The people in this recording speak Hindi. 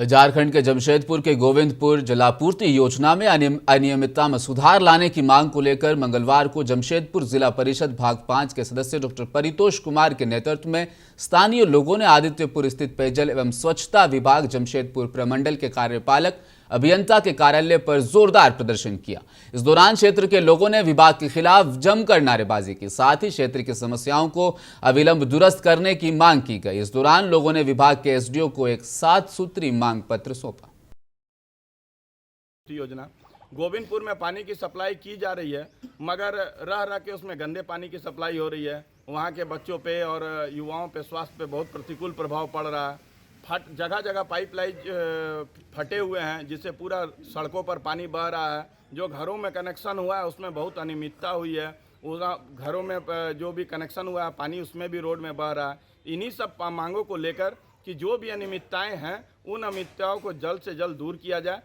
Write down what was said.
झारखंड के जमशेदपुर के गोविंदपुर जलापूर्ति योजना में अनियमितता में सुधार लाने की मांग को लेकर मंगलवार को जमशेदपुर जिला परिषद भाग 5 के सदस्य डॉक्टर परितोष कुमार के नेतृत्व में स्थानीय लोगों ने आदित्यपुर स्थित पेयजल एवं स्वच्छता विभाग जमशेदपुर प्रमंडल के कार्यपालक अभियंता के कार्यालय पर जोरदार प्रदर्शन किया। इस दौरान क्षेत्र के लोगों ने विभाग के खिलाफ जमकर नारेबाजी की, साथ ही क्षेत्र की समस्याओं को अविलंब दुरुस्त करने की मांग की गई। इस दौरान लोगों ने विभाग के एसडीओ को एक 7 सूत्री मांग पत्र सौंपा। योजना गोविंदपुर में पानी की सप्लाई की जा रही है, मगर रह रह के उसमें गंदे पानी की सप्लाई हो रही है। वहाँ के बच्चों पे और युवाओं पे स्वास्थ्य पे बहुत प्रतिकूल प्रभाव पड़ रहा है। जगह जगह पाइपलाइन फटे हुए हैं, जिससे पूरा सड़कों पर पानी बह रहा है। जो घरों में कनेक्शन हुआ है उसमें बहुत अनियमितता हुई है। घरों में जो भी कनेक्शन हुआ है पानी उसमें भी रोड में बह रहा है। इन्हीं सब मांगों को लेकर कि जो भी अनियमितताएं हैं उन अनियमितताओं को जल्द से जल्द दूर किया जाए।